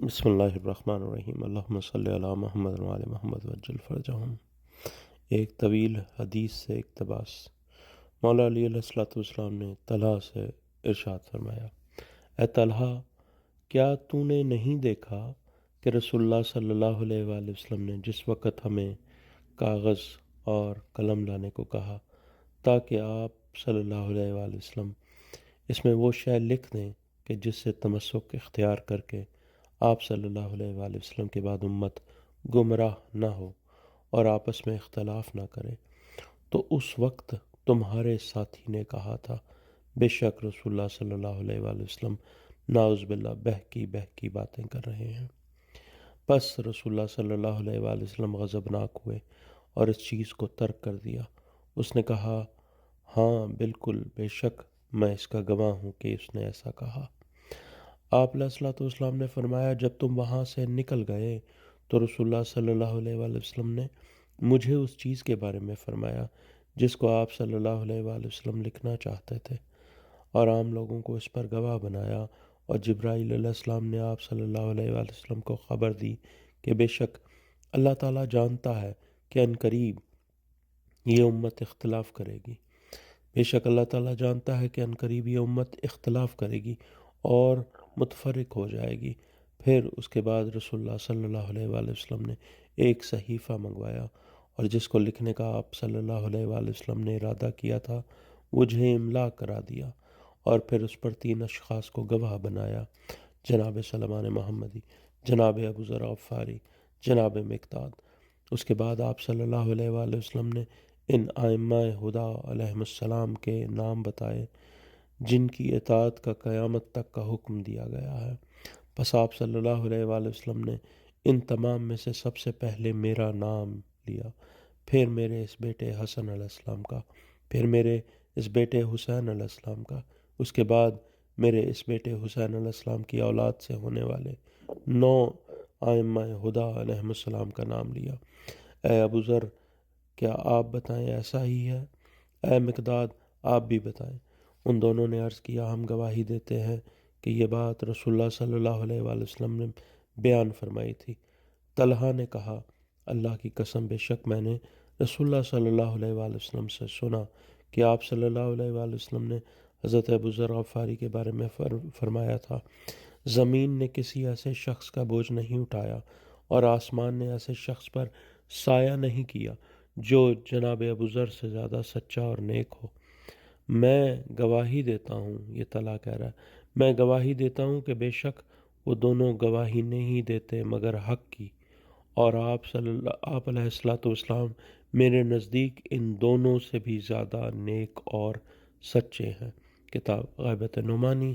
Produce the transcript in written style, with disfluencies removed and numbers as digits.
بسم اللہ الرحمن الرحیم اللہم صلی علی محمد و علی محمد وجل فرجہم۔ ایک طویل حدیث سے اقتباس۔ مولا علی علیہ الصلوۃ والسلام نے طلحہ سے ارشاد فرمایا، اے طلحہ، کیا تو نے نہیں دیکھا کہ رسول اللہ صلی اللہ علیہ وآلہ وسلم نے جس وقت ہمیں کاغذ اور قلم لانے کو کہا تاکہ آپ صلی اللہ علیہ وآلہ وسلم اس میں وہ شے لکھ دیں کہ جس سے تمسک اختیار کر کے آپ صلی اللہ علیہ وآلہ وسلم کے بعد امت گمراہ نہ ہو اور آپس میں اختلاف نہ کرے، تو اس وقت تمہارے ساتھی نے کہا تھا بے شک رسول اللہ صلی اللہ علیہ وآلہ وسلم نعوذ باللہ بہکی باتیں کر رہے ہیں۔ پس رسول اللہ صلی اللہ علیہ وآلہ وسلم غضبناک ہوئے اور اس چیز کو ترک کر دیا۔ اس نے کہا، ہاں بالکل، بے شک میں اس کا گواہ ہوں کہ اس نے ایسا کہا۔ آپ علیہ الصلوۃ والسلام نے فرمایا، جب تم وہاں سے نکل گئے تو رسول اللہ صلی اللہ علیہ وآلہ وسلم نے مجھے اس چیز کے بارے میں فرمایا جس کو آپ صلی اللہ علیہ وآلہ وسلم لکھنا چاہتے تھے، اور عام لوگوں کو اس پر گواہ بنایا، اور جبرائیل علیہ السلام نے آپ صلی اللہ علیہ وآلہ وسلم کو خبر دی کہ بے شک اللہ تعالیٰ جانتا ہے کہ عنقریب یہ امت اختلاف کرے گی، بے شک اللہ تعالیٰ جانتا ہے کہ عنقریب یہ امت اختلاف کرے گی اور متفرق ہو جائے گی۔ پھر اس کے بعد رسول اللہ صلی اللہ علیہ وآلہ وسلم نے ایک صحیفہ منگوایا، اور جس کو لکھنے کا آپ صلی اللہ علیہ وآلہ وسلم نے ارادہ کیا تھا مجھے املا کرا دیا، اور پھر اس پر 3 اشخاص کو گواہ بنایا، جناب سلمان محمدی، جناب ابو ذر غفاری، جناب مقداد۔ اس کے بعد آپ صلی اللہ علیہ وآلہ وسلم نے ان ائمہ ہدا علیہم السلام کے نام بتائے جن کی اطاعت کا قیامت تک کا حکم دیا گیا ہے۔ پس آپ صلی اللہ علیہ وآلہ وسلم نے ان تمام میں سے سب سے پہلے میرا نام لیا، پھر میرے اس بیٹے حسن علیہ السلام کا، پھر میرے اس بیٹے حسین علیہ السلام کا، اس کے بعد میرے اس بیٹے حسین علیہ السلام کی اولاد سے ہونے والے 9 ائمہ ہدا علیہم السلام کا نام لیا۔ اے ابو ذر، کیا آپ بتائیں ایسا ہی ہے؟ اے مقداد، آپ بھی بتائیں۔ ان دونوں نے عرض کیا، ہم گواہی دیتے ہیں کہ یہ بات رسول اللہ صلی اللہ علیہ وآلہ وسلم نے بیان فرمائی تھی۔ طلحہ نے کہا، اللہ کی قسم، بے شک میں نے رسول اللہ صلی اللہ علیہ وآلہ وسلم سے سنا کہ آپ صلی اللہ علیہ وآلہ وسلم نے حضرت ابو ذر غفاری کے بارے میں فرمایا تھا، زمین نے کسی ایسے شخص کا بوجھ نہیں اٹھایا اور آسمان نے ایسے شخص پر سایہ نہیں کیا جو جناب ابو ذر سے زیادہ سچا اور نیک ہو۔ میں گواہی دیتا ہوں، یہ طلحہ کہہ رہا ہے، میں گواہی دیتا ہوں کہ بے شک وہ دونوں گواہی نہیں دیتے مگر حق کی، اور آپ علیہ الصلوۃ والسلام میرے نزدیک ان دونوں سے بھی زیادہ نیک اور سچے ہیں۔ کتاب غیبت نعمانی،